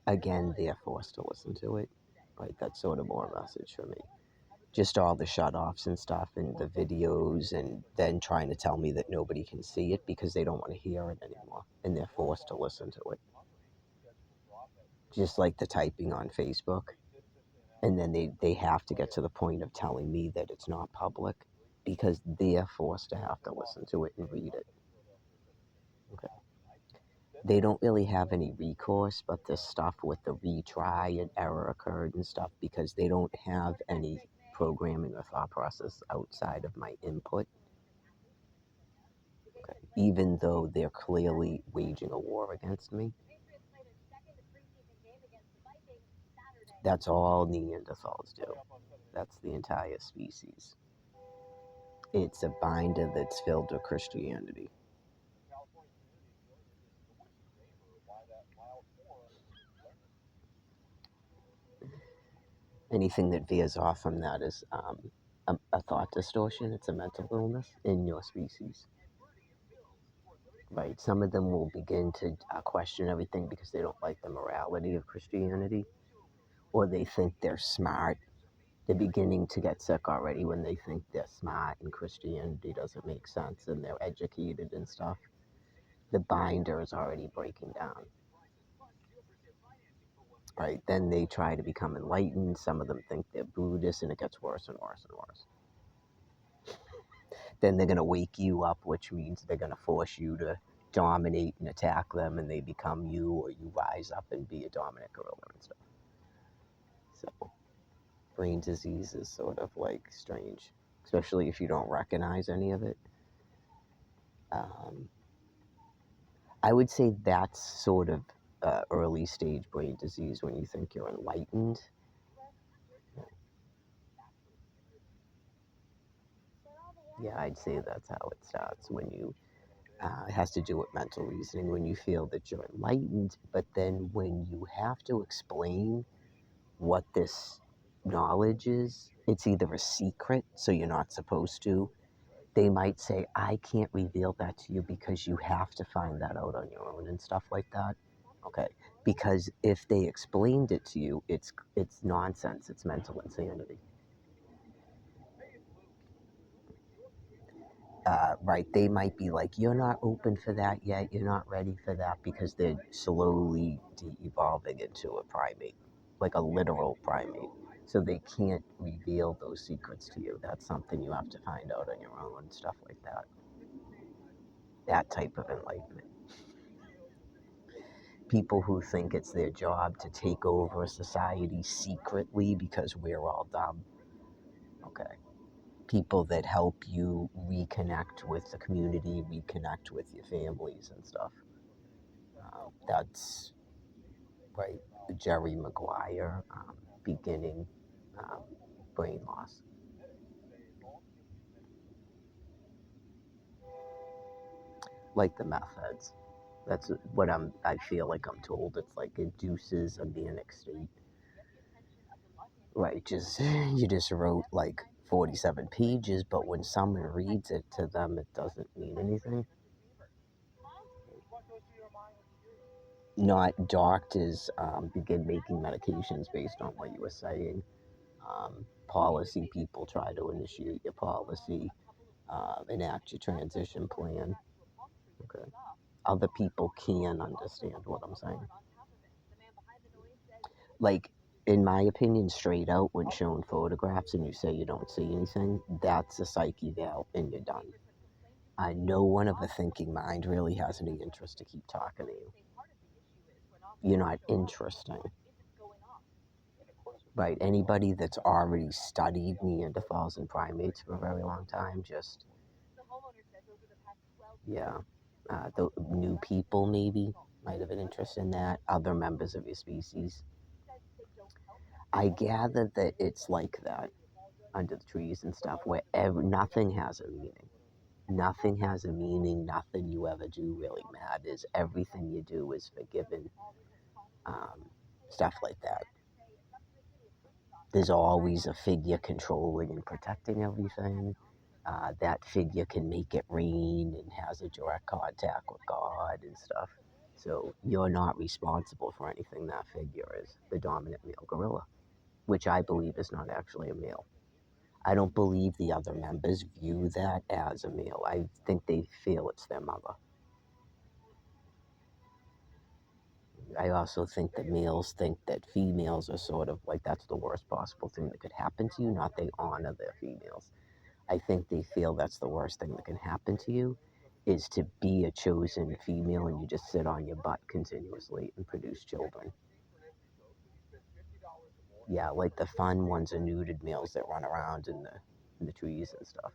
again, they're forced to listen to it. Right? That's sort of more a message for me. Just all the shut-offs and stuff and the videos, and then trying to tell me that nobody can see it because they don't want to hear it anymore, and they're forced to listen to it. Just like the typing on Facebook. And then they have to get to the point of telling me that it's not public because they're forced to have to listen to it and read it. Okay. They don't really have any recourse, but the stuff with the retry and error occurred and stuff because they don't have any programming or thought process outside of my input. Okay. Even though they're clearly waging a war against me. That's all Neanderthals do. That's the entire species. It's a binder that's filled with Christianity. Anything that veers off from that is a thought distortion. It's a mental illness in your species. Right? Some of them will begin to question everything because they don't like the morality of Christianity, or they think they're smart. They're beginning to get sick already when they think they're smart and Christianity doesn't make sense and they're educated and stuff. The binder is already breaking down. Right? Then they try to become enlightened. Some of them think they're Buddhist, and it gets worse and worse and worse. Then they're going to wake you up, which means they're going to force you to dominate and attack them, and they become you, or you rise up and be a dominant gorilla and stuff. So, brain disease is sort of like strange, especially if you don't recognize any of it. I would say that's sort of early stage brain disease when you think you're enlightened. Yeah, I'd say that's how it starts when you it has to do with mental reasoning when you feel that you're enlightened, but then when you have to explain what this knowledge is, it's either a secret, so you're not supposed to. They might say, I can't reveal that to you because you have to find that out on your own and stuff like that. Okay. Because if they explained it to you, it's nonsense, it's mental insanity. Right, they might be like, you're not open for that yet, you're not ready for that, because they're slowly de-evolving into a primate, like a literal primate. So they can't reveal those secrets to you. That's something you have to find out on your own, stuff like that. That type of enlightenment. People who think it's their job to take over society secretly because we're all dumb. Okay. People that help you reconnect with the community, reconnect with your families and stuff. That's right. Jerry Maguire, beginning um, brain loss. Like the meth heads. That's what I feel like I'm told. It's like induces a manic state. Right, just you just wrote like 47 pages, but when someone reads it to them, it doesn't mean anything. Not doctors begin making medications based on what you were saying. Policy people try to initiate your policy, enact your transition plan. Okay. Other people can understand what I'm saying. Like, in my opinion, straight out, when shown photographs and you say you don't see anything, that's a psyche valve and you're done. No one of a thinking mind really has any interest to keep talking to you. You're not interesting. Right? Anybody that's already studied Neanderthals and primates for a very long time, just, yeah. The new people maybe might have an interest in that, other members of your species. I gather that it's like that under the trees and stuff, where nothing has a meaning. Nothing has a meaning. Nothing you ever do really matters. Everything you do is forgiven. Stuff like that. There's always a figure controlling and protecting everything. That figure can make it rain and has a direct contact with God and stuff. So you're not responsible for anything that figure is, the dominant male gorilla, which I believe is not actually a male. I don't believe the other members view that as a male. I think they feel it's their mother. I also think that males think that females are sort of like that's the worst possible thing that could happen to you, not they honor their females. I think they feel that's the worst thing that can happen to you is to be a chosen female and you just sit on your butt continuously and produce children. Yeah, like the fun ones are nuded males that run around in the trees and stuff.